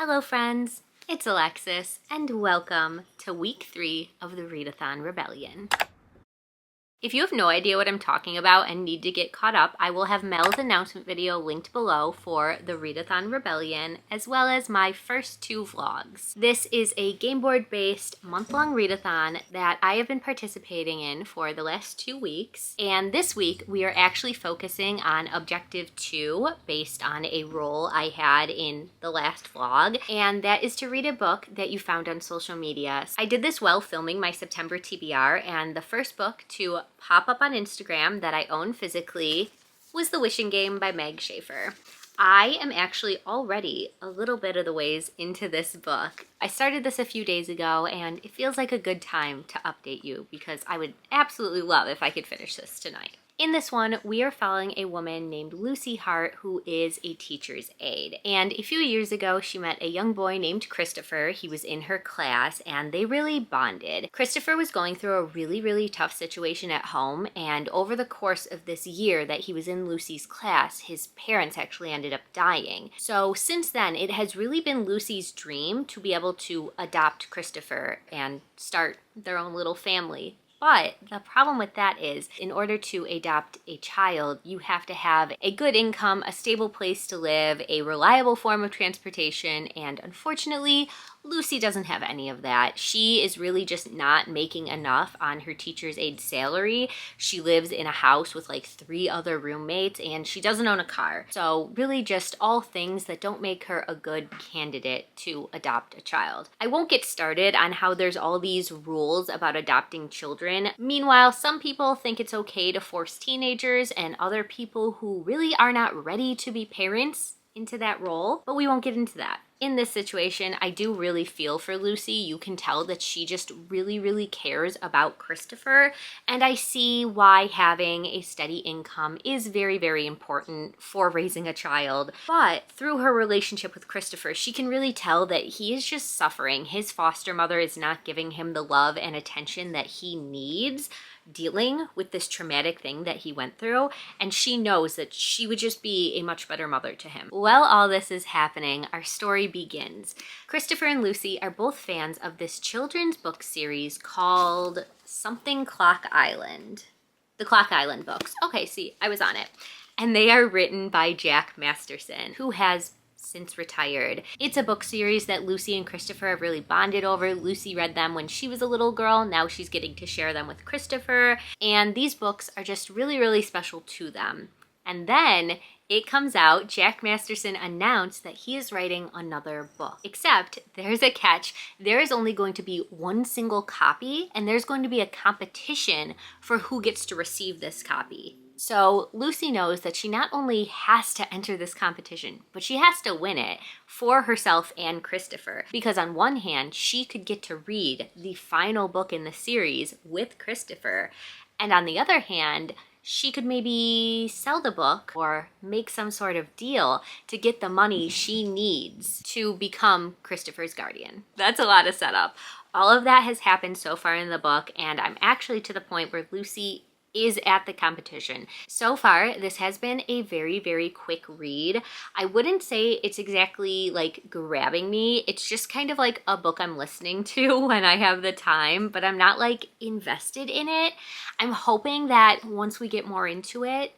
Hello friends, it's Alexis and welcome to week 3 of the Readathon Rebellion. If you have no idea what I'm talking about and need to get caught up, I will have Mel's announcement video linked below for the Readathon Rebellion, as well as my first 2 vlogs. This is a game board based month-long readathon that I have been participating in for the last 2 weeks. And this week we are actually focusing on Objective 2 based on a role I had in the last vlog. And that is to read a book that you found on social media. I did this while filming my September TBR, and the first book to pop up on Instagram that I own physically was The Wishing Game by Meg Schaefer. I am actually already a little bit of the ways into this book. I started this a few days ago and it feels like a good time to update you because I would absolutely love if I could finish this tonight. In this one, we are following a woman named Lucy Hart who is a teacher's aide. And a few years ago, she met a young boy named Christopher. He was in her class and they really bonded. Christopher was going through a really tough situation at home, and over the course of this year that he was in Lucy's class, his parents actually ended up dying. So since then, it has really been Lucy's dream to be able to adopt Christopher and start their own little family. But the problem with that is, in order to adopt a child, you have to have a good income, a stable place to live, a reliable form of transportation, and unfortunately, Lucy doesn't have any of that. She is really just not making enough on her teacher's aide salary. She lives in a house with like 3 other roommates and she doesn't own a car. So really just all things that don't make her a good candidate to adopt a child. I won't get started on how there's all these rules about adopting children. Meanwhile, some people think it's okay to force teenagers and other people who really are not ready to be parents into that role, but we won't get into that. In this situation, I do really feel for Lucy. You can tell that she just really cares about Christopher, and I see why having a steady income is very important for raising a child. But through her relationship with Christopher, she can really tell that he is just suffering. His foster mother is not giving him the love and attention that he needs, dealing with this traumatic thing that he went through, and she knows that she would just be a much better mother to him. While all this is happening, our story begins. Christopher and Lucy are both fans of this children's book series called something Clock Island. The Clock Island books. Okay, see, I was on it. And they are written by Jack Masterson, who has since retired. It's a book series that Lucy and Christopher have really bonded over. Lucy read them when she was a little girl. Now she's getting to share them with Christopher. And these books are just really special to them. And then it comes out, Jack Masterson announced that he is writing another book. Except there's a catch. There is only going to be 1 single copy, and there's going to be a competition for who gets to receive this copy. So Lucy knows that she not only has to enter this competition, but she has to win it for herself and Christopher. Because on one hand, she could get to read the final book in the series with Christopher. And on the other hand, she could maybe sell the book or make some sort of deal to get the money she needs to become Christopher's guardian. That's a lot of setup. All of that has happened so far in the book, and I'm actually to the point where Lucy is at the competition. So far, this has been a very quick read. I wouldn't say it's exactly like grabbing me. It's just kind of like a book I'm listening to when I have the time, but I'm not like invested in it. I'm hoping that once we get more into it,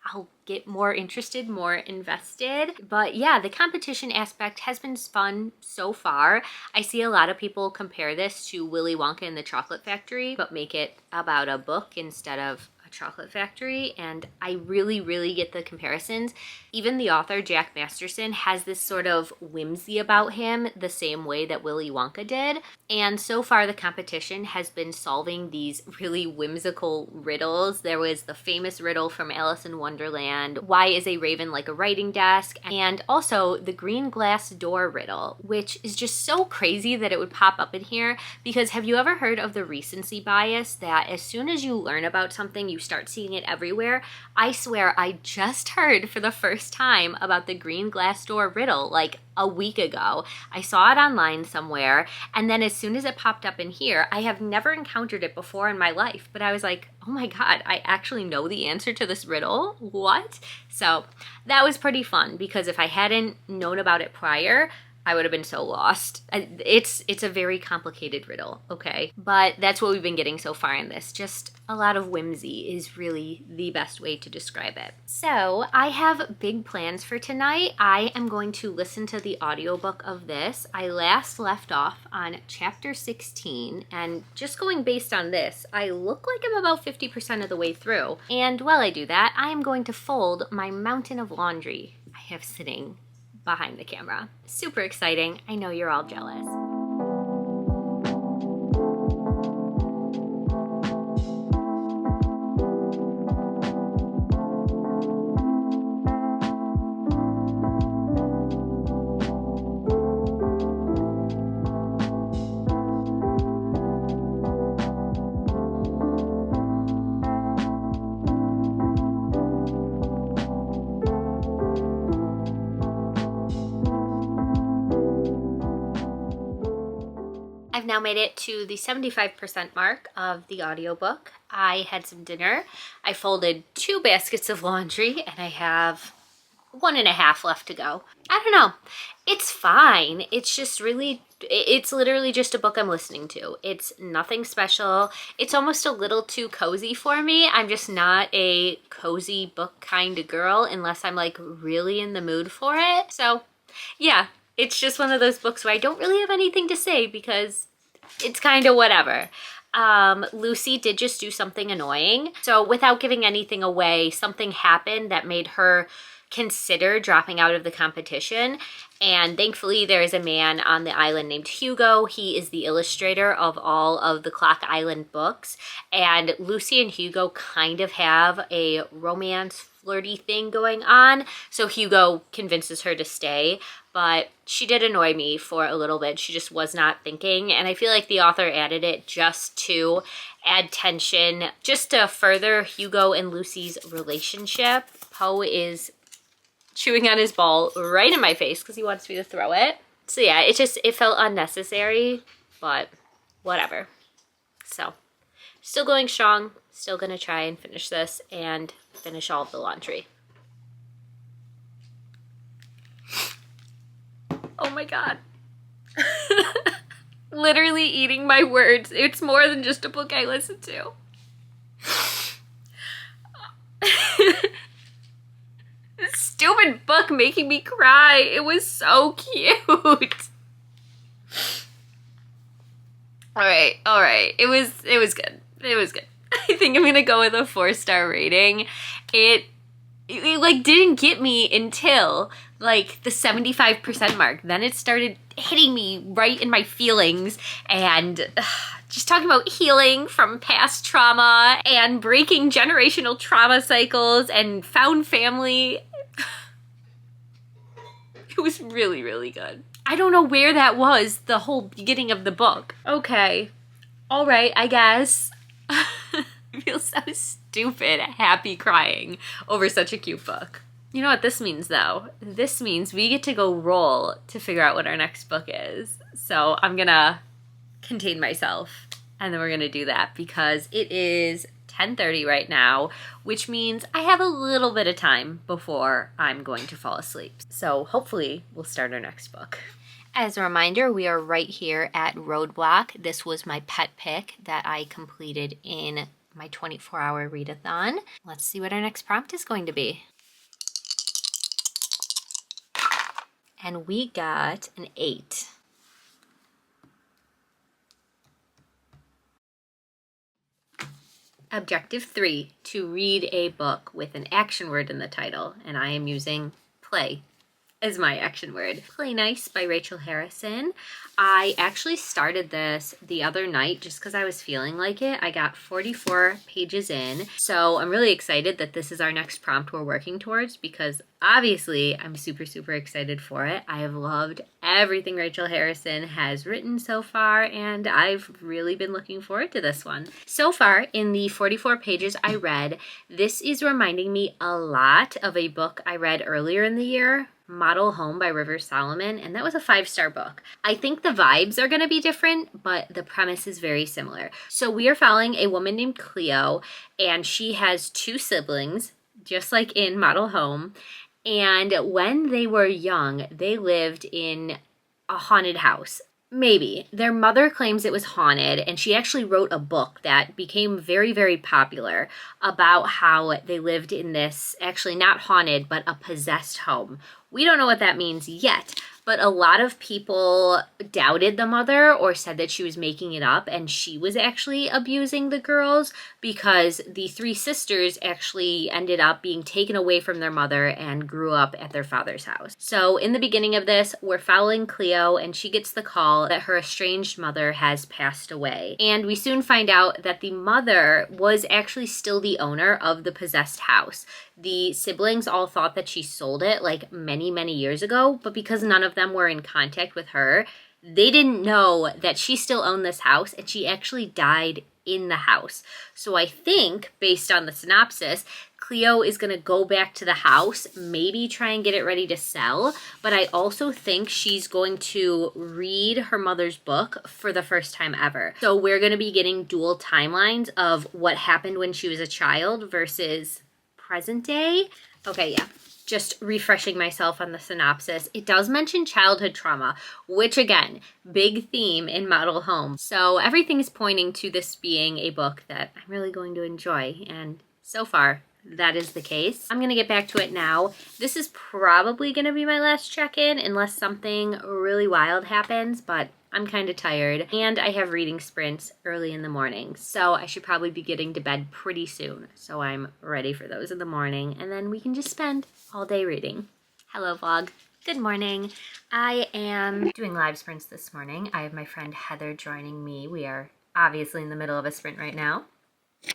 I'll get more interested, more invested. But yeah, the competition aspect has been fun so far. I see a lot of people compare this to Willy Wonka and the Chocolate Factory, but make it about a book instead of a chocolate factory, and I really get the comparisons. Even the author, Jack Masterson, has this sort of whimsy about him the same way that Willy Wonka did. And so far the competition has been solving these really whimsical riddles. There was the famous riddle from Alice in Wonderland, why is a raven like a writing desk? And also the green glass door riddle, which is just so crazy that it would pop up in here, because have you ever heard of the recency bias that as soon as you learn about something, you start seeing it everywhere? I swear I just heard for the first time about the green glass door riddle like a week ago. I saw it online somewhere, and then as soon as it popped up in here, I have never encountered it before in my life, but I was like, oh my god, I actually know the answer to this riddle? What? So that was pretty fun, because if I hadn't known about it prior, I would have been so lost. It's a very complicated riddle, okay? But that's what we've been getting so far in this. Just a lot of whimsy is really the best way to describe it. So I have big plans for tonight. I am going to listen to the audiobook of this. I last left off on chapter 16, and just going based on this, I look like I'm about 50% of the way through. And while I do that, I am going to fold my mountain of laundry I have sitting behind the camera. Super exciting. I know you're all jealous. I've now made it to the 75% mark of the audiobook. I had some dinner. I folded 2 baskets of laundry, and I have 1.5 left to go. I don't know. It's fine. It's just really, it's literally just a book I'm listening to. It's nothing special. It's almost a little too cozy for me. I'm just not a cozy book kind of girl unless I'm like really in the mood for it. So yeah, it's just one of those books where I don't really have anything to say because it's kind of whatever. Lucy did just do something annoying. So without giving anything away, something happened that made her consider dropping out of the competition. And thankfully there is a man on the island named Hugo. He is the illustrator of all of the Clock Island books. And Lucy and Hugo kind of have a romance flirty thing going on. So Hugo convinces her to stay, but she did annoy me for a little bit. She just was not thinking. And I feel like the author added it just to add tension, just to further Hugo and Lucy's relationship. Poe is chewing on his ball right in my face because he wants me to throw it. So yeah, it felt unnecessary, but whatever. So still going strong, still gonna try and finish this and finish all of the laundry. Oh my God. Literally eating my words. It's more than just a book I listen to. This stupid book making me cry. It was so cute. All right. It was good. It was good. I think I'm gonna go with a 4-star rating. It like didn't get me until like the 75% mark. Then it started hitting me right in my feelings, and just talking about healing from past trauma and breaking generational trauma cycles and found family. It was really, really good. I don't know where that was the whole beginning of the book. Okay. All right, I guess. I feel so stupid, happy crying over such a cute book. You know what this means, though? This means we get to go roll to figure out what our next book is. So I'm gonna contain myself, and then we're gonna do that because it is 10:30 right now, which means I have a little bit of time before I'm going to fall asleep. So hopefully we'll start our next book. As a reminder, we are right here at Roadblock. This was my pet pick that I completed in my 24-hour readathon. Let's see what our next prompt is going to be. And we got an 8. Objective 3, to read a book with an action word in the title, and I am using play as my action word. Play Nice by Rachel Harrison. I actually started this the other night just because I was feeling like it. I got 44 pages in, so I'm really excited that this is our next prompt we're working towards because obviously I'm super, super excited for it. I have loved everything Rachel Harrison has written so far, and I've really been looking forward to this one. So far, in the 44 pages I read, this is reminding me a lot of a book I read earlier in the year, Model Home by River Solomon, and that was a 5-star book. I think the vibes are going to be different, but the premise is very similar. So we are following a woman named Cleo, and she has 2 siblings, just like in Model Home. And when they were young, they lived in a haunted house. Maybe. Their mother claims it was haunted, and she actually wrote a book that became very, very popular about how they lived in this, actually not haunted, but a possessed home. We don't know what that means yet, but a lot of people doubted the mother or said that she was making it up and she was actually abusing the girls, because the three sisters actually ended up being taken away from their mother and grew up at their father's house. So in the beginning of this, we're following Cleo, and she gets the call that her estranged mother has passed away. And we soon find out that the mother was actually still the owner of the possessed house. The siblings all thought that she sold it like many, many years ago, but because none of them were in contact with her, they didn't know that she still owned this house, and she actually died in the house. So I think, based on the synopsis, Cleo is going to go back to the house, maybe try and get it ready to sell, but I also think she's going to read her mother's book for the first time ever. So we're going to be getting dual timelines of what happened when she was a child versus present day. Okay, yeah. Just refreshing myself on the synopsis. It does mention childhood trauma, which again, big theme in model homes. So everything is pointing to this being a book that I'm really going to enjoy. And so far, that is the case. I'm going to get back to it now. This is probably going to be my last check-in unless something really wild happens, but I'm kind of tired, and I have reading sprints early in the morning, so I should probably be getting to bed pretty soon. So I'm ready for those in the morning, and then we can just spend all day reading. Hello, vlog. Good morning. I am doing live sprints this morning. I have my friend Heather joining me. We are obviously in the middle of a sprint right now.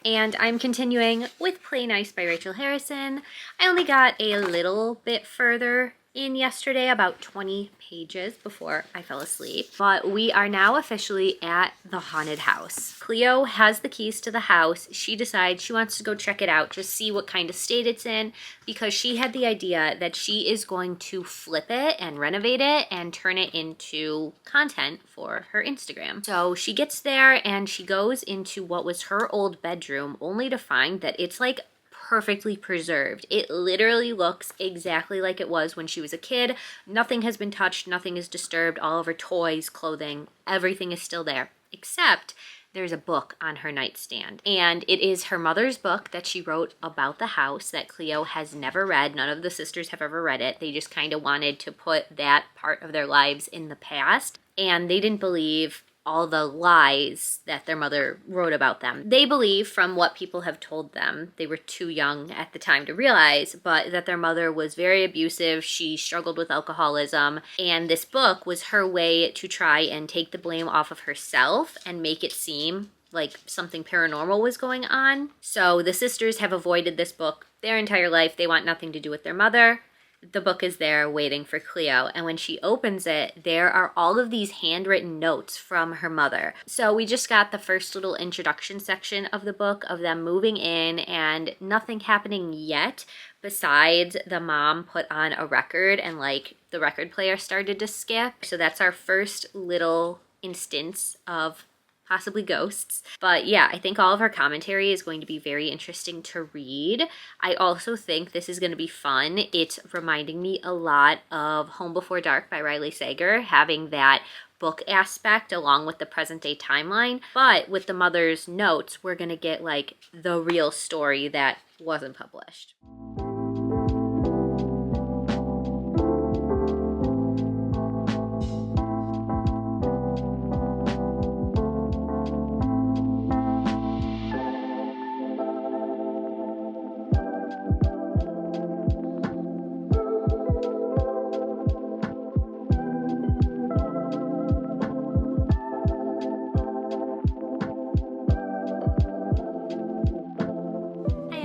And I'm continuing with Play Nice by Rachel Harrison. I only got a little bit further in yesterday, about 20 pages before I fell asleep. But we are now officially at the haunted house. Cleo has the keys to the house. She decides she wants to go check it out, just see what kind of state it's in, because she had the idea that she is going to flip it and renovate it and turn it into content for her Instagram. So she gets there and she goes into what was her old bedroom, only to find that it's like perfectly preserved. It literally looks exactly like it was when she was a kid. Nothing has been touched, nothing is disturbed. All of her toys, clothing, everything is still there, except there's a book on her nightstand. And it is her mother's book that she wrote about the house that Cleo has never read. None of the sisters have ever read it. They just kind of wanted to put that part of their lives in the past, and they didn't believe all the lies that their mother wrote about them. They believe, from what people have told them, they were too young at the time to realize, but that their mother was very abusive. She struggled with alcoholism, and this book was her way to try and take the blame off of herself and make it seem like something paranormal was going on. So the sisters have avoided this book their entire life. They want nothing to do with their mother. The book is there waiting for Cleo, and when she opens it, there are all of these handwritten notes from her mother. So we just got the first little introduction section of the book of them moving in and nothing happening yet, besides the mom put on a record and like the record player started to skip. So that's our first little instance of possibly ghosts. But yeah, I think all of her commentary is going to be very interesting to read. I also think this is going to be fun. It's reminding me a lot of Home Before Dark by Riley Sager, having that book aspect along with the present day timeline. But with the mother's notes, we're going to get like the real story that wasn't published.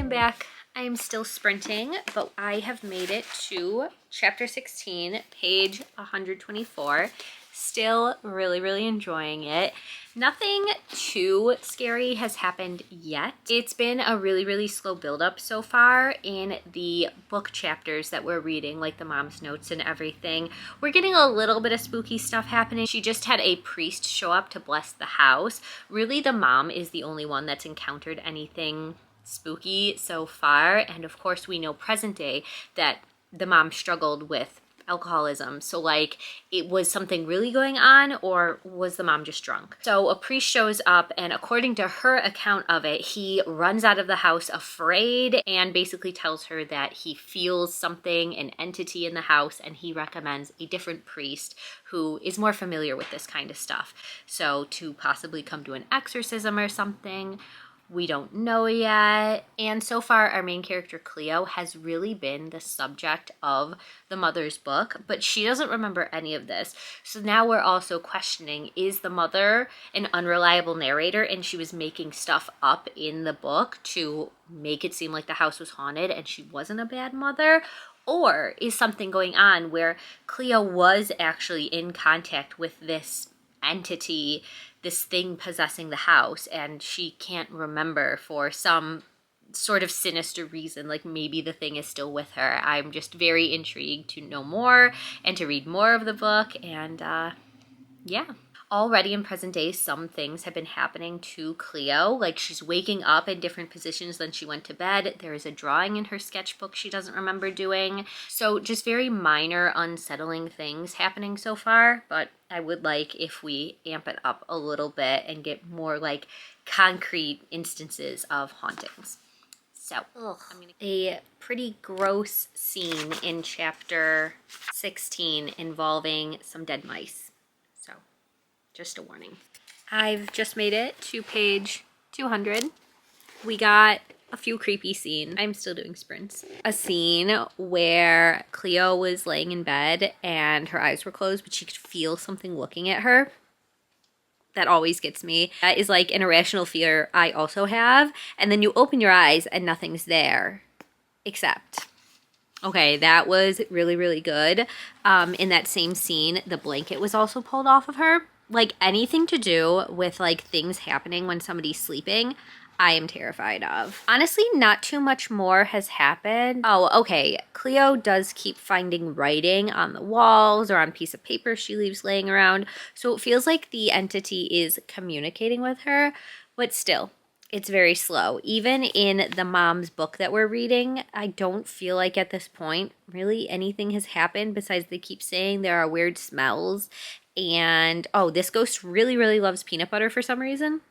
Back. I am still sprinting, but I have made it to chapter 16, page 124. Still really enjoying it. Nothing too scary has happened yet. It's been a really slow buildup so far in the book chapters that we're reading, like the mom's notes and everything. We're getting a little bit of spooky stuff happening. She just had a priest show up to bless the house. Really, the mom is the only one that's encountered anything spooky so far, and of course we know present day that the mom struggled with alcoholism. So like, it was something really going on, or was the mom just drunk? So a priest shows up, and according to her account of it, he runs out of the house afraid and basically tells her that he feels something, an entity in the house, and he recommends a different priest who is more familiar with this kind of stuff. So to possibly come to an exorcism or something. We don't know yet. And so far, our main character, Cleo, has really been the subject of the mother's book, but she doesn't remember any of this. So now we're also questioning, is the mother an unreliable narrator and she was making stuff up in the book to make it seem like the house was haunted and she wasn't a bad mother? Or is something going on where Cleo was actually in contact with this entity, this thing possessing the house, and she can't remember for some sort of sinister reason, like maybe the thing is still with her. I'm just very intrigued to know more and to read more of the book, and yeah. Already in present day, some things have been happening to Cleo, like she's waking up in different positions than she went to bed. There is a drawing in her sketchbook she doesn't remember doing. So just very minor, unsettling things happening so far, but I would like if we amp it up a little bit and get more like concrete instances of hauntings. So, a pretty gross scene in chapter 16 involving some dead mice. So, just a warning. I've just made it to page 200. We got a few creepy scenes. I'm still doing sprints. A scene where Cleo was laying in bed and her eyes were closed, but she could feel something looking at her. That always gets me. That is like an irrational fear I also have. And then you open your eyes and nothing's there. Except, okay, that was really, really good. In that same scene, the blanket was also pulled off of her. Like anything to do with like things happening when somebody's sleeping, I am terrified of. Honestly, not too much more has happened. Oh, okay. Cleo does keep finding writing on the walls or on a piece of paper she leaves laying around. So it feels like the entity is communicating with her, but still, it's very slow. Even in the mom's book that we're reading, I don't feel like at this point really anything has happened besides they keep saying there are weird smells. And, oh, this ghost really, really loves peanut butter for some reason.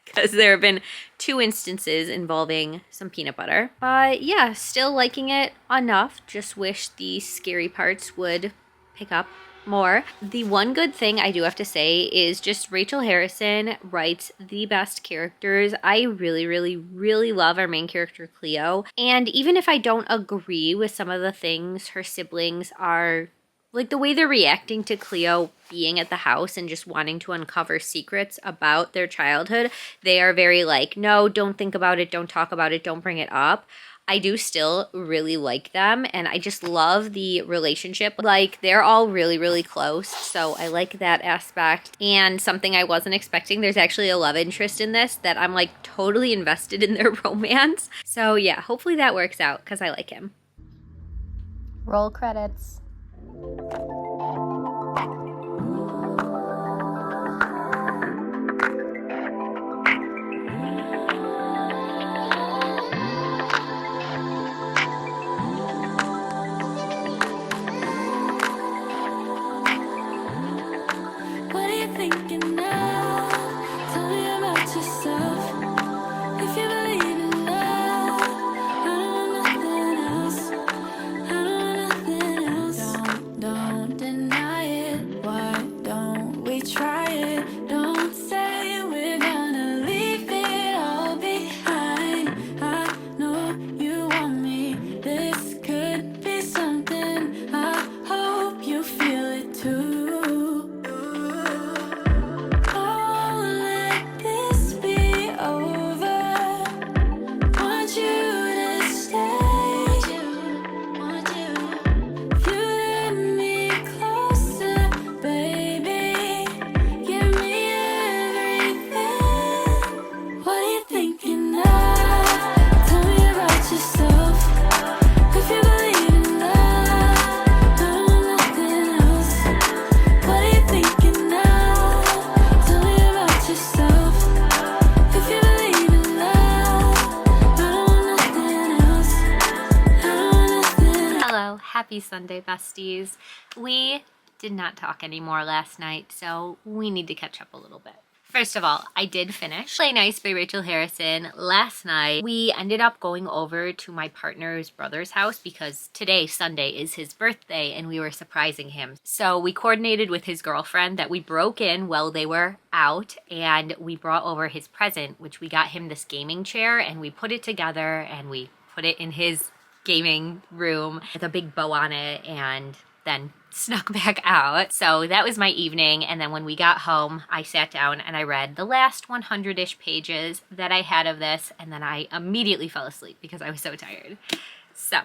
Because there have been 2 instances involving some peanut butter. But yeah, still liking it enough. Just wish the scary parts would pick up more. The one good thing I do have to say is just Rachel Harrison writes the best characters. I really, really, really love our main character, Cleo. And even if I don't agree with some of the things her siblings are, like the way they're reacting to Cleo being at the house and just wanting to uncover secrets about their childhood, they are very like, no, don't think about it, don't talk about it, don't bring it up. I do still really like them, and I just love the relationship. Like, they're all really, really close, so I like that aspect. And something I wasn't expecting, there's actually a love interest in this that I'm like totally invested in their romance. So yeah, hopefully that works out because I like him. Roll credits. Don't Happy Sunday, besties. We did not talk anymore last night, so we need to catch up a little bit. First of all, I did finish Play Nice by Rachel Harrison last night. We ended up going over to my partner's brother's house because today, Sunday, is his birthday and we were surprising him. So we coordinated with his girlfriend that we broke in while they were out and we brought over his present, which we got him this gaming chair and we put it together and we put it in his gaming room with a big bow on it and then snuck back out. So that was my evening, and then when we got home, I sat down and I read the last 100-ish pages that I had of this, and then I immediately fell asleep because I was so tired. So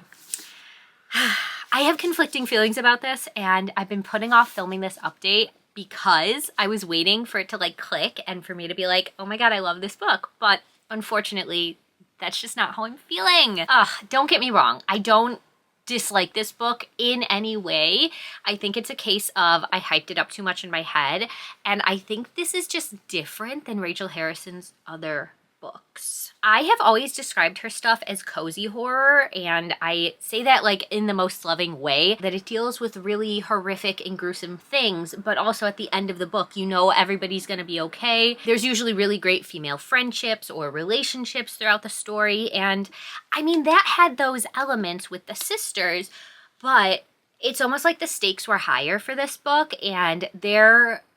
I have conflicting feelings about this, and I've been putting off filming this update because I was waiting for it to like click and for me to be like, oh my god, I love this book. But unfortunately, that's just not how I'm feeling. Don't get me wrong. I don't dislike this book in any way. I think it's a case of I hyped it up too much in my head, and I think this is just different than Rachel Harrison's other books. I have always described her stuff as cozy horror, and I say that like in the most loving way, that it deals with really horrific and gruesome things, but also at the end of the book, you know everybody's gonna be okay. There's usually really great female friendships or relationships throughout the story, and I mean that had those elements with the sisters, but it's almost like the stakes were higher for this book, and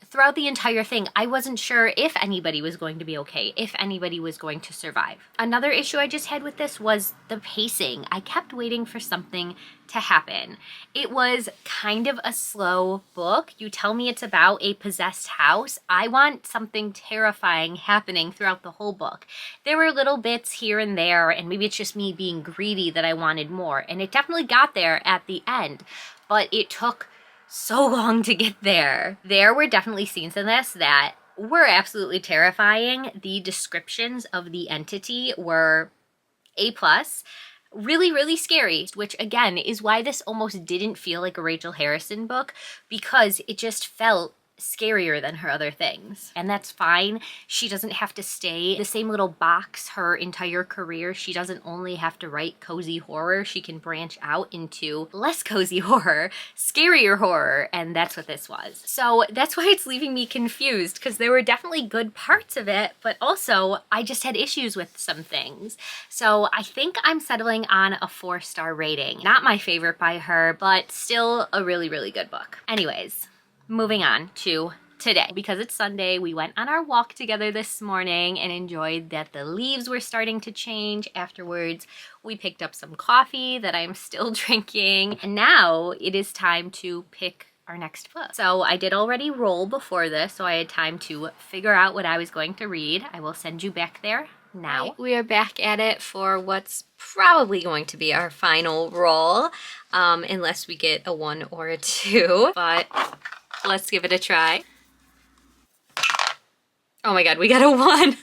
throughout the entire thing, I wasn't sure if anybody was going to be okay, if anybody was going to survive. Another issue I just had with this was the pacing. I kept waiting for something to happen. It was kind of a slow book. You tell me it's about a possessed house. I want something terrifying happening throughout the whole book. There were little bits here and there, and maybe it's just me being greedy that I wanted more, and it definitely got there at the end, but it took so long to get there. There were definitely scenes in this that were absolutely terrifying. The descriptions of the entity were A+, really, really scary, which again is why this almost didn't feel like a Rachel Harrison book, because it just felt scarier than her other things. And that's fine. She doesn't have to stay the same little box her entire career. She doesn't only have to write cozy horror. She can branch out into less cozy horror, scarier horror, and that's what this was. So that's why it's leaving me confused, because there were definitely good parts of it, but also I just had issues with some things. So I think I'm settling on a 4-star rating. Not my favorite by her, but still a really, really good book. Anyways, moving on to today. Because it's Sunday, we went on our walk together this morning and enjoyed that the leaves were starting to change. Afterwards, we picked up some coffee that I'm still drinking. And now it is time to pick our next book. So I did already roll before this, so I had time to figure out what I was going to read. I will send you back there now. Right, we are back at it for what's probably going to be our final roll, unless we get a 1 or a 2, but let's give it a try. Oh my god, we got a 1.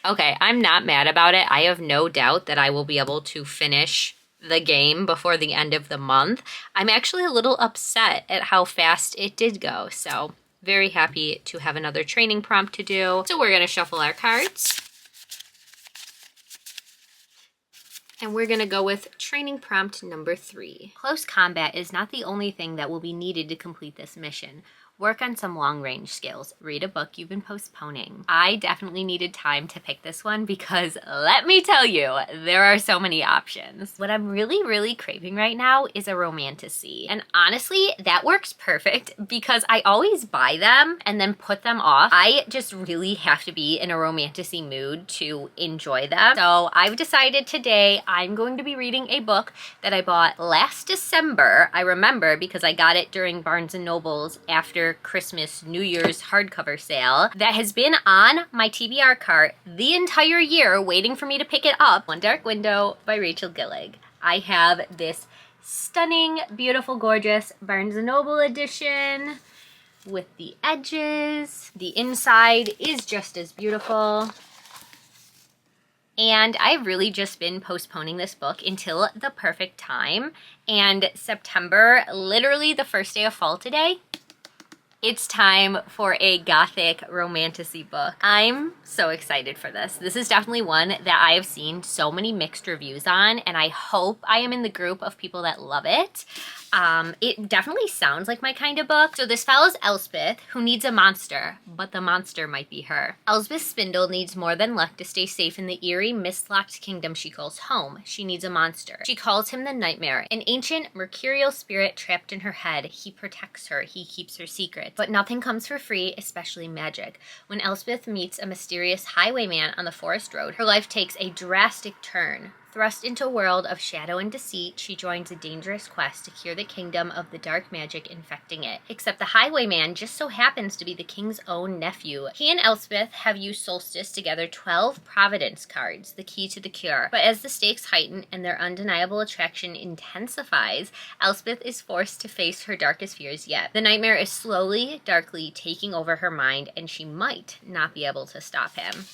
Okay, I'm not mad about it. I have no doubt that I will be able to finish the game before the end of the month. I'm actually a little upset at how fast it did go, so very happy to have another training prompt to do. So we're gonna shuffle our cards. And we're gonna go with training prompt number 3. Close combat is not the only thing that will be needed to complete this mission. Work on some long-range skills. Read a book you've been postponing. I definitely needed time to pick this one because let me tell you, there are so many options. What I'm really, really craving right now is a romantasy. And honestly, that works perfect because I always buy them and then put them off. I just really have to be in a romantasy mood to enjoy them. So I've decided today I'm going to be reading a book that I bought last December. I remember because I got it during Barnes & Noble's after Christmas New Year's hardcover sale that has been on my TBR cart the entire year waiting for me to pick it up. One Dark Window by Rachel Gillig. I have this stunning, beautiful, gorgeous Barnes & Noble edition with the edges. The inside is just as beautiful. And I've really just been postponing this book until the perfect time. And September, literally the first day of fall today, It's time for a gothic romantasy book. I'm so excited for this. This is definitely one that I have seen so many mixed reviews on, and I hope I am in the group of people that love it. It definitely sounds like my kind of book. So this follows Elspeth, who needs a monster, but the monster might be her. Elspeth Spindle needs more than luck to stay safe in the eerie, mist-locked kingdom she calls home. She needs a monster. She calls him the Nightmare, an ancient mercurial spirit trapped in her head. He protects her. He keeps her secret. But nothing comes for free, especially magic. When Elspeth meets a mysterious highwayman on the forest road, her life takes a drastic turn. Thrust into a world of shadow and deceit, she joins a dangerous quest to cure the kingdom of the dark magic infecting it. Except the highwayman just so happens to be the king's own nephew. He and Elspeth have used Solstice to gather 12 Providence cards, the key to the cure. But as the stakes heighten and their undeniable attraction intensifies, Elspeth is forced to face her darkest fears yet. The nightmare is slowly, darkly taking over her mind, and she might not be able to stop him.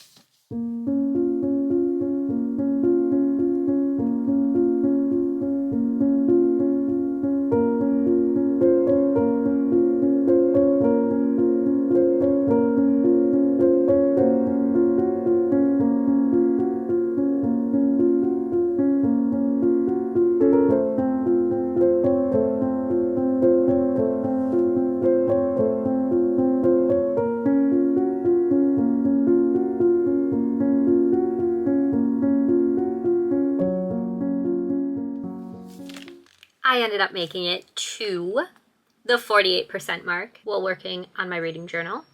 I ended up making it to the 48% mark while working on my reading journal.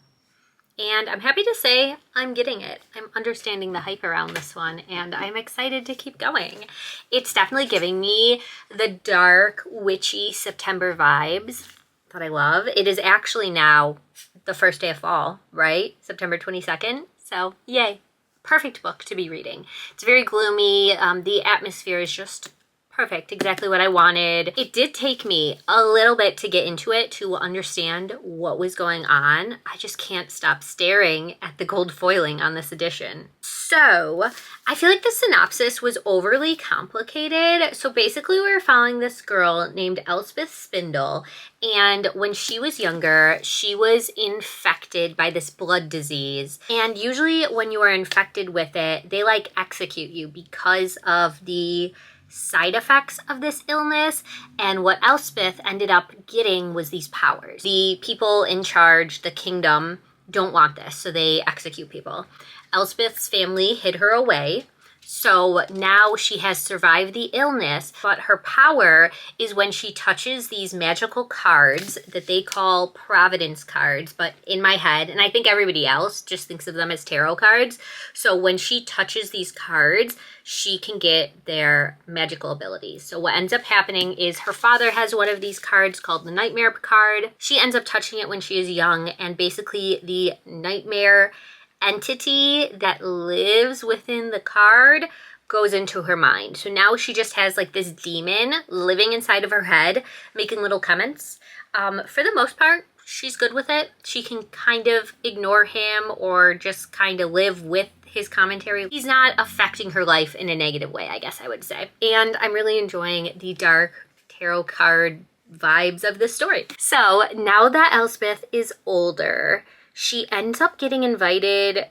And I'm happy to say I'm getting it. I'm understanding the hype around this one, and I'm excited to keep going. It's definitely giving me the dark, witchy September vibes that I love. It is actually now the first day of fall, right? September 22nd. So yay. Perfect book to be reading. It's very gloomy. The atmosphere is just perfect, exactly what I wanted. It did take me a little bit to get into it, to understand what was going on. I just can't stop staring at the gold foiling on this edition. So, I feel like the synopsis was overly complicated. So basically we were following this girl named Elspeth Spindle, and when she was younger, she was infected by this blood disease. And usually when you are infected with it, they like execute you because of the side effects of this illness. And what Elspeth ended up getting was these powers. The people in charge, the kingdom, don't want this, so they execute people. Elspeth's family hid her away, so now she has survived the illness, but her power is when she touches these magical cards that they call Providence cards, but in my head, and I think everybody else just thinks of them as tarot cards. So when she touches these cards, she can get their magical abilities. So what ends up happening is her father has one of these cards called the Nightmare card. She ends up touching it when she is young, and basically the Nightmare entity that lives within the card goes into her mind. So now she just has like this demon living inside of her head, making little comments. For the most part, she's good with it. She can kind of ignore him or just kind of live with his commentary. He's not affecting her life in a negative way, I guess I would say. And I'm really enjoying the dark tarot card vibes of this story. So now that Elspeth is older, she ends up getting invited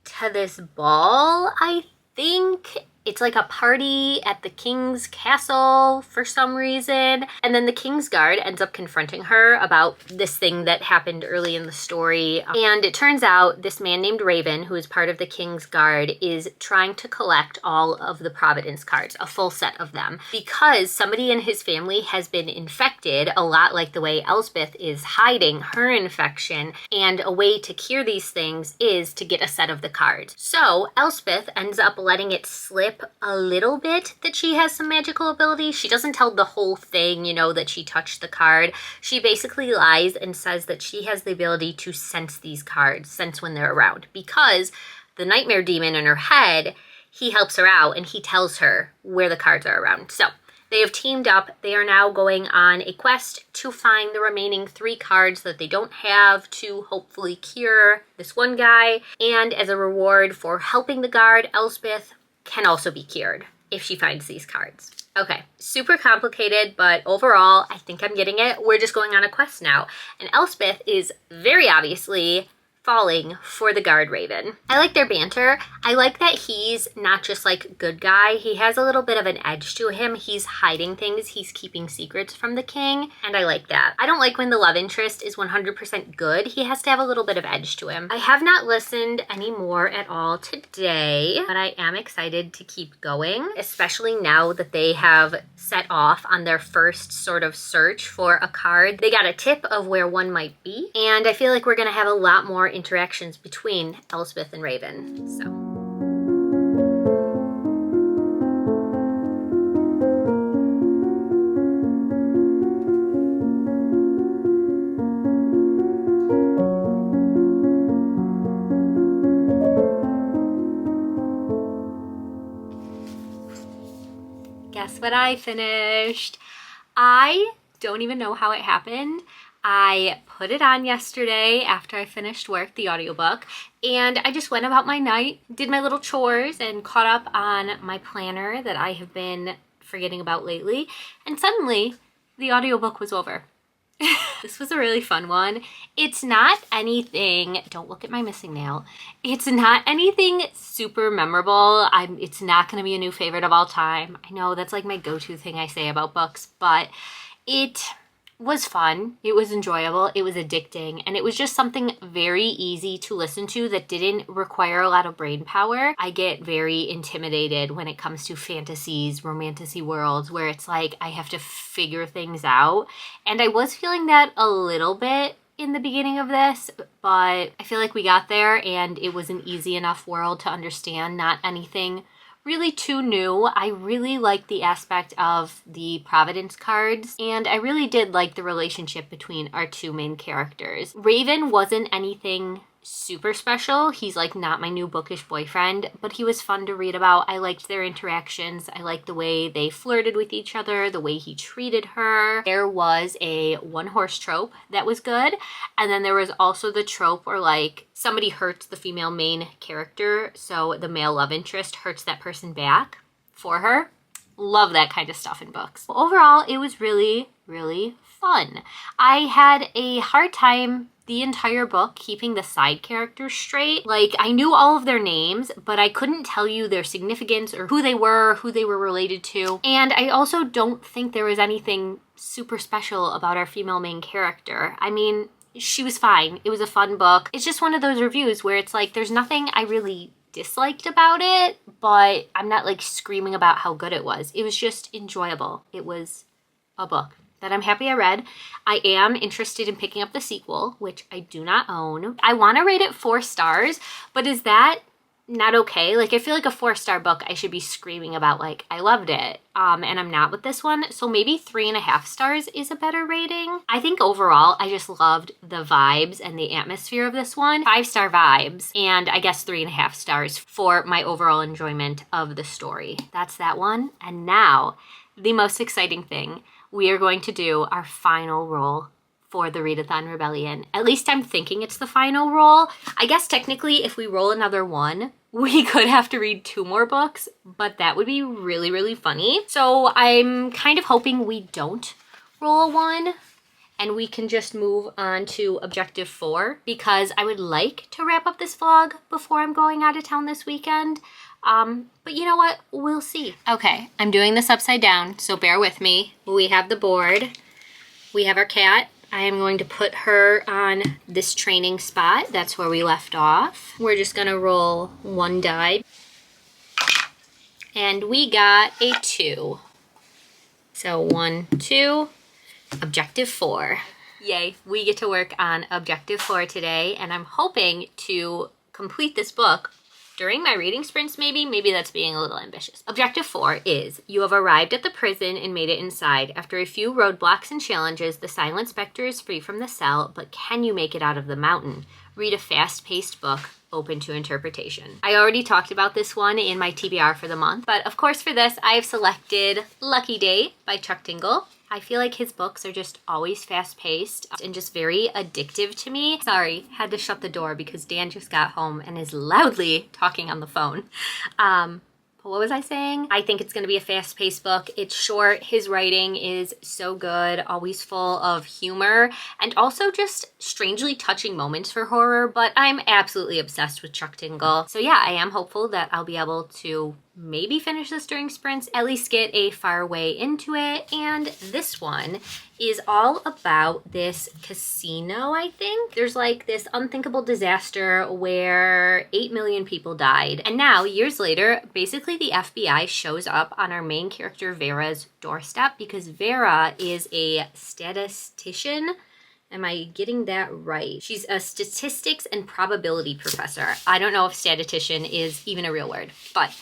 to this ball, I think. It's like a party at the king's castle for some reason. And then the king's guard ends up confronting her about this thing that happened early in the story. And it turns out this man named Raven, who is part of the king's guard, is trying to collect all of the Providence cards, a full set of them, because somebody in his family has been infected, a lot like the way Elspeth is hiding her infection. And a way to cure these things is to get a set of the cards. So Elspeth ends up letting it slip a little bit that she has some magical ability. She doesn't tell the whole thing, you know, that she touched the card. She basically lies and says that she has the ability to sense these cards, sense when they're around, because the nightmare demon in her head, he helps her out and he tells her where the cards are around. So they have teamed up. They are now going on a quest to find the remaining 3 cards that they don't have to hopefully cure this one guy. And as a reward for helping the guard, Elspeth can also be cured if she finds these cards. Okay, super complicated, but overall, I think I'm getting it. We're just going on a quest now. And Elspeth is very obviously falling for the guard raven. I like their banter. I like that he's not just like good guy. He has a little bit of an edge to him. He's hiding things. He's keeping secrets from the king. And I like that. I don't like when the love interest is 100% good. He has to have a little bit of edge to him. I have not listened anymore at all today, but I am excited to keep going, especially now that they have set off on their first sort of search for a card. They got a tip of where one might be. And I feel like we're going to have a lot more interactions between Elspeth and Raven. So. Guess what I finished? I don't even know how it happened. I put it on yesterday after I finished work, the audiobook, and I just went about my night, did my little chores, and caught up on my planner that I have been forgetting about lately, and suddenly the audiobook was over. This was a really fun one. It's not anything, don't look at my missing nail, it's not anything super memorable. It's not going to be a new favorite of all time. I know that's like my go-to thing I say about books, but it was fun, it was enjoyable, it was addicting, and it was just something very easy to listen to that didn't require a lot of brain power. I get very intimidated when it comes to fantasies, romantasy worlds, where it's like I have to figure things out, and I was feeling that a little bit in the beginning of this, but I feel like we got there and it was an easy enough world to understand, not anything really too new. I really liked the aspect of the Providence cards, and I really did like the relationship between our two main characters. Raven wasn't anything super special. He's like not my new bookish boyfriend, but he was fun to read about. I liked their interactions. I liked the way they flirted with each other, the way he treated her. There was a one horse trope that was good, and then there was also the trope where like somebody hurts the female main character, so the male love interest hurts that person back for her. Love that kind of stuff in books. Overall, it was really, really fun. I had a hard time the entire book keeping the side characters straight. Like, I knew all of their names, but I couldn't tell you their significance or who they were related to. And I also don't think there was anything super special about our female main character. I mean, she was fine. It was a fun book. It's just one of those reviews where it's like, there's nothing I really disliked about it, but I'm not like screaming about how good it was. It was just enjoyable. It was a book that I'm happy I read. I am interested in picking up the sequel, which I do not own. I want to rate it 4 stars, but is that not okay? Like, I feel like a 4-star book, I should be screaming about like, I loved it. And I'm not with this one. So maybe 3.5 stars is a better rating. I think overall, I just loved the vibes and the atmosphere of this one. 5-star vibes, and I guess 3.5 stars for my overall enjoyment of the story. That's that one. And now, the most exciting thing, we are going to do our final roll for the Readathon Rebellion. At least I'm thinking it's the final roll. I guess technically if we roll another one, we could have to read 2 more books, but that would be really, really funny. So I'm kind of hoping we don't roll a 1 and we can just move on to objective 4, because I would like to wrap up this vlog before I'm going out of town this weekend. But you know what? We'll see. Okay, I'm doing this upside down, so bear with me. We have the board. We have our cat. I am going to put her on this training spot. That's where we left off. We're just gonna roll 1 die. And we got a 2. So 1, 2, objective 4. Yay, we get to work on objective 4 today, and I'm hoping to complete this book during my reading sprints, maybe that's being a little ambitious. Objective 4 is, you have arrived at the prison and made it inside. After a few roadblocks and challenges, the silent specter is free from the cell, but can you make it out of the mountain? Read a fast-paced book, open to interpretation. I already talked about this one in my TBR for the month, but of course for this, I have selected Lucky Day by Chuck Tingle. I feel like his books are just always fast-paced and just very addictive to me. Sorry, had to shut the door because Dan just got home and is loudly talking on the phone. But what was I saying? I think it's going to be a fast-paced book. It's short. His writing is so good, always full of humor and also just strangely touching moments for horror, but I'm absolutely obsessed with Chuck Tingle. So yeah, I am hopeful that I'll be able to maybe finish this during sprints, at least get a far way into it. And this one is all about this casino, I think. There's like this unthinkable disaster where 8 million people died. And now, years later, basically the FBI shows up on our main character Vera's doorstep because Vera is a statistician. Am I getting that right? She's a statistics and probability professor. I don't know if statistician is even a real word, but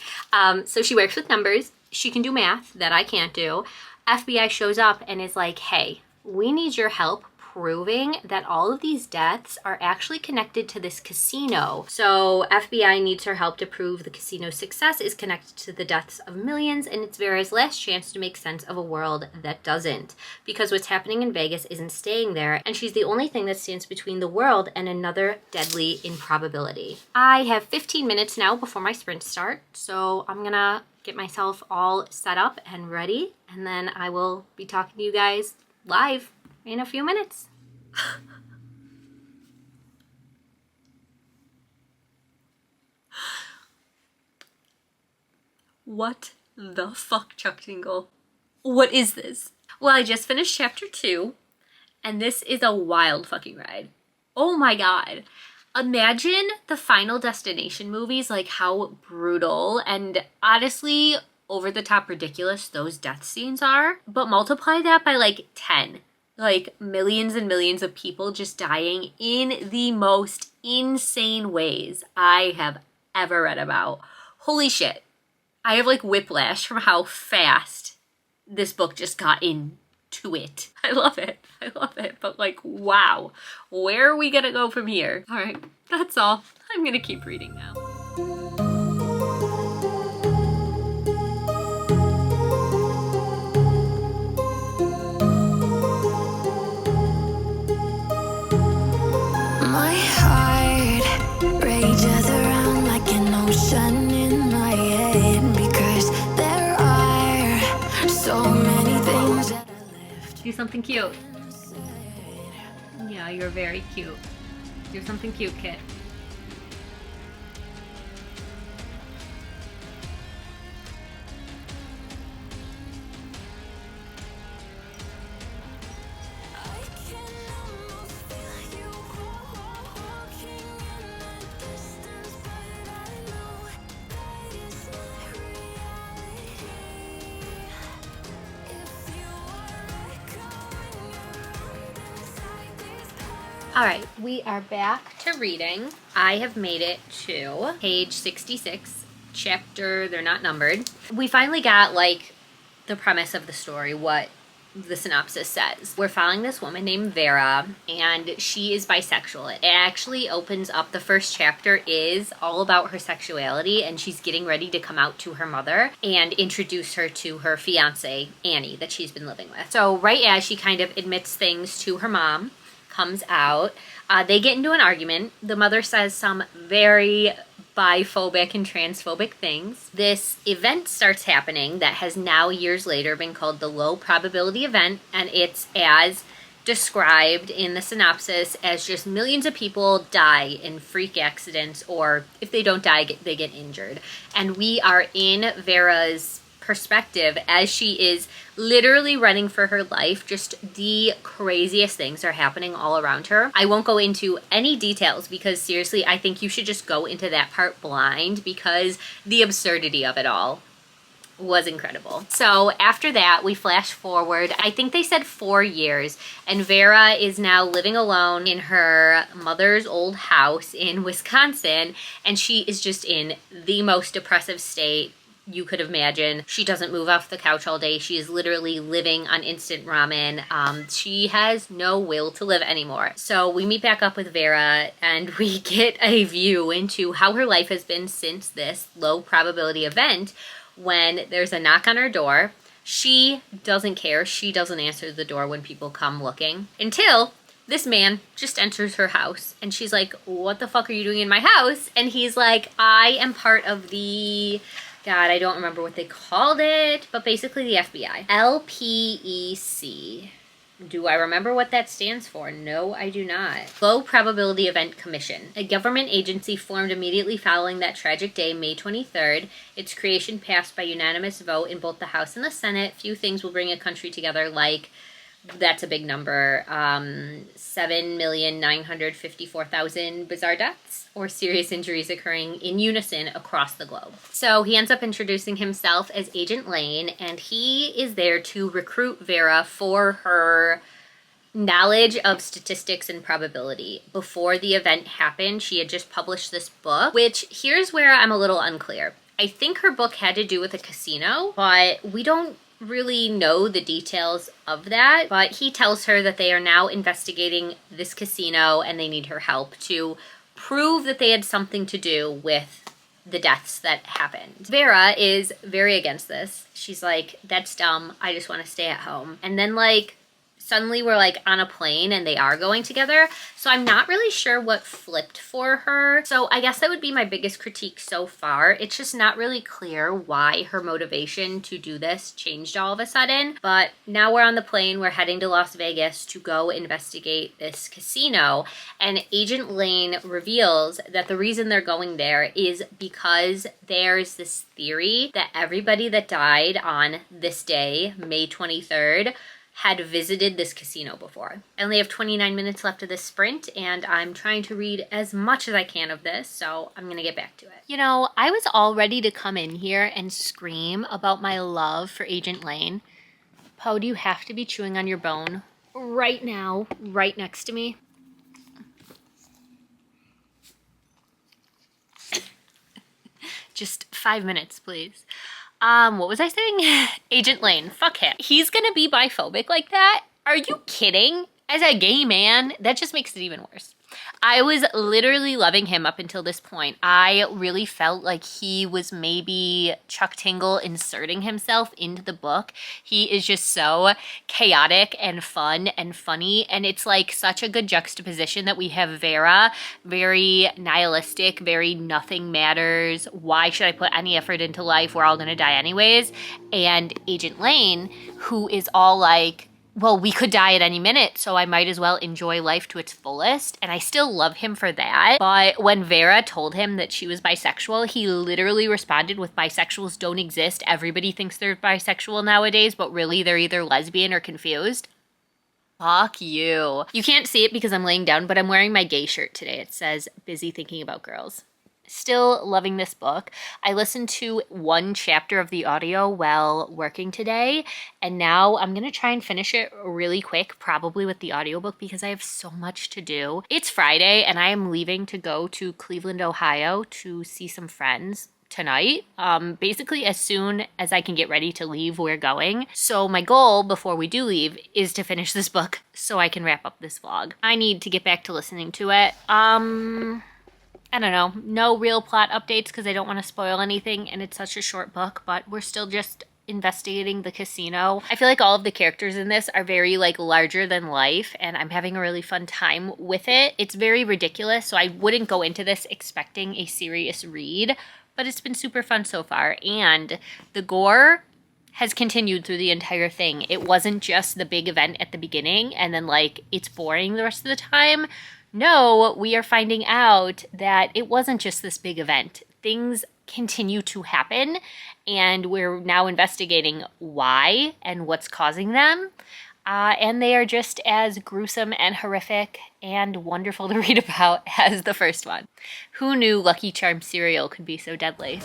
so she works with numbers. She can do math that I can't do. FBI shows up and is like, hey, we need your help proving that all of these deaths are actually connected to this casino. So FBI needs her help to prove the casino's success is connected to the deaths of millions, and it's Vera's last chance to make sense of a world that doesn't. Because what's happening in Vegas isn't staying there, and she's the only thing that stands between the world and another deadly improbability. I have 15 minutes now before my sprint start, so I'm gonna get myself all set up and ready, and then I will be talking to you guys live in a few minutes. What the fuck, Chuck Tingle? What is this? Well, I just finished chapter 2, and this is a wild fucking ride. Oh my god. Imagine the Final Destination movies, like how brutal and honestly over the top ridiculous those death scenes are, but multiply that by like 10. Like millions and millions of people just dying in the most insane ways I have ever read about. Holy shit. I have like whiplash from how fast this book just got into it. I love it. I love it. But like, wow. Where are we gonna go from here? All right, that's all. I'm gonna keep reading now. My heart rages around like an ocean in my head because there are so many things that I left. Do something cute. Yeah, you're very cute. Do something cute, Kit. All right, we are back to reading. I have made it to page 66, chapter, they're not numbered. We finally got like the premise of the story, what the synopsis says. We're following this woman named Vera, and she is bisexual. It actually opens up, the first chapter is all about her sexuality, and she's getting ready to come out to her mother and introduce her to her fiance, Annie, that she's been living with. So right as she kind of admits things to her mom, comes out, they get into an argument. The mother says some very biphobic and transphobic things. This event starts happening that has now years later been called the low probability event, and it's as described in the synopsis as just millions of people die in freak accidents, or if they don't die, they get injured. And we are in Vera's perspective as she is literally running for her life. Just the craziest things are happening all around her. I won't go into any details because seriously, I think you should just go into that part blind because the absurdity of it all was incredible. So after that, we flash forward, I think they said 4 years, and Vera is now living alone in her mother's old house in Wisconsin, and she is just in the most depressive state you could imagine. She doesn't move off the couch all day. She is literally living on instant ramen. She has no will to live anymore. So we meet back up with Vera and we get a view into how her life has been since this low probability event when there's a knock on her door. She doesn't care. She doesn't answer the door when people come looking until this man just enters her house and she's like, what the fuck are you doing in my house? And he's like, I am part of the God, I don't remember what they called it, but basically the FBI. LPEC. Do I remember what that stands for? No, I do not. Low Probability Event Commission, a government agency formed immediately following that tragic day, May 23rd. Its creation passed by unanimous vote in both the House and the Senate. Few things will bring a country together like, that's a big number, 7,954,000 bizarre deaths or serious injuries occurring in unison across the globe. So he ends up introducing himself as Agent Lane, and he is there to recruit Vera for her knowledge of statistics and probability. Before the event happened, she had just published this book, which here's where I'm a little unclear. I think her book had to do with a casino, but we don't really know the details of that. But he tells her that they are now investigating this casino and they need her help to prove that they had something to do with the deaths that happened. Vera is very against this. She's like, that's dumb. I just want to stay at home. And then like, suddenly we're like on a plane and they are going together. So I'm not really sure what flipped for her. So I guess that would be my biggest critique so far. It's just not really clear why her motivation to do this changed all of a sudden. But now we're on the plane. We're heading to Las Vegas to go investigate this casino. And Agent Lane reveals that the reason they're going there is because there's this theory that everybody that died on this day, May 23rd, had visited this casino before. I only have 29 minutes left of this sprint, and I'm trying to read as much as I can of this, so I'm gonna get back to it. You know, I was all ready to come in here and scream about my love for Agent Lane. Poe, do you have to be chewing on your bone right now, right next to me? Just 5 minutes, please. What was I saying? Agent Lane, fuck him. He's gonna be biphobic like that? Are you kidding? As a gay man, that just makes it even worse. I was literally loving him up until this point. I really felt like he was maybe Chuck Tingle inserting himself into the book. He is just so chaotic and fun and funny, and it's like such a good juxtaposition that we have Vera, very nihilistic, very nothing matters, why should I put any effort into life, we're all gonna die anyways, and Agent Lane, who is all like, well, we could die at any minute, so I might as well enjoy life to its fullest. And I still love him for that. But when Vera told him that she was bisexual, he literally responded with, bisexuals don't exist. Everybody thinks they're bisexual nowadays, but really they're either lesbian or confused. Fuck you. You can't see it because I'm laying down, but I'm wearing my gay shirt today. It says, busy thinking about girls. Still loving this book. I listened to one chapter of the audio while working today, and now I'm gonna try and finish it really quick, probably with the audiobook, because I have so much to do. It's Friday, and I am leaving to go to Cleveland, Ohio to see some friends tonight. Basically as soon as I can get ready to leave, we're going. So my goal before we do leave is to finish this book so I can wrap up this vlog. I need to get back to listening to it. I don't know, no real plot updates because I don't want to spoil anything and it's such a short book, but we're still just investigating the casino. I feel like all of the characters in this are very like larger than life and I'm having a really fun time with it. It's very ridiculous, so I wouldn't go into this expecting a serious read, but it's been super fun so far, and the gore has continued through the entire thing. It wasn't just the big event at the beginning and then like it's boring the rest of the time. No, we are finding out that it wasn't just this big event. Things continue to happen, and we're now investigating why and what's causing them. And they are just as gruesome and horrific and wonderful to read about as the first one. Who knew Lucky Charms cereal could be so deadly?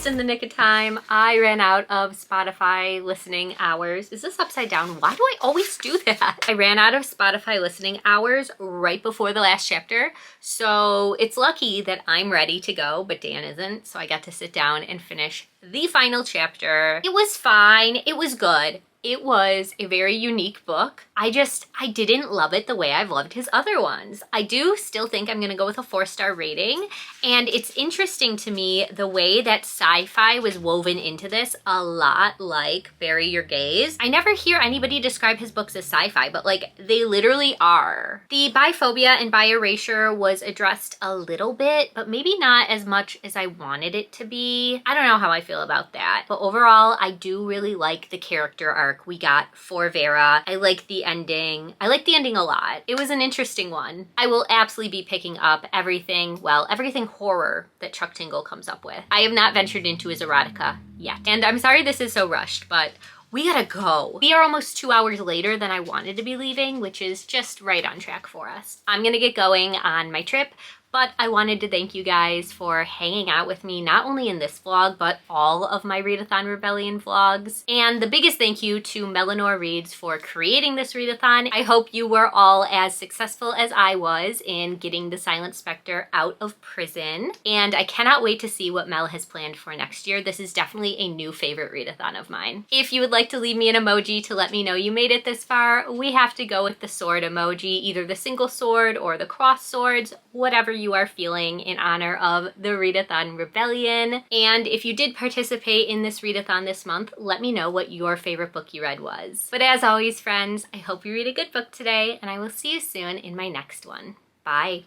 in the nick of time. I ran out of Spotify listening hours. Is this upside down? Why do I always do that? I ran out of Spotify listening hours right before the last chapter. So it's lucky that I'm ready to go, but Dan isn't. So I got to sit down and finish the final chapter. It was fine. It was good. It was a very unique book. I didn't love it the way I've loved his other ones. I do still think I'm gonna go with a 4-star rating. And it's interesting to me the way that sci-fi was woven into this, a lot like Bury Your Gaze. I never hear anybody describe his books as sci-fi, but like they literally are. The biphobia and bi-erasure was addressed a little bit, but maybe not as much as I wanted it to be. I don't know how I feel about that. But overall, I do really like the character arc we got for Vera. I like the ending. I like the ending a lot. It was an interesting one. I will absolutely be picking up everything horror that Chuck Tingle comes up with. I have not ventured into his erotica yet. And I'm sorry this is so rushed, but we gotta go. We are almost 2 hours later than I wanted to be leaving, which is just right on track for us. I'm gonna get going on my trip, but I wanted to thank you guys for hanging out with me, not only in this vlog, but all of my Readathon Rebellion vlogs. And the biggest thank you to Melanor Reads for creating this readathon. I hope you were all as successful as I was in getting the Silent Spectre out of prison. And I cannot wait to see what Mel has planned for next year. This is definitely a new favorite readathon of mine. If you would like to leave me an emoji to let me know you made it this far, we have to go with the sword emoji, either the single sword or the cross swords, whatever you are feeling in honor of the Readathon Rebellion. And if you did participate in this readathon this month, let me know what your favorite book you read was. But as always, friends, I hope you read a good book today, and I will see you soon in my next one. Bye.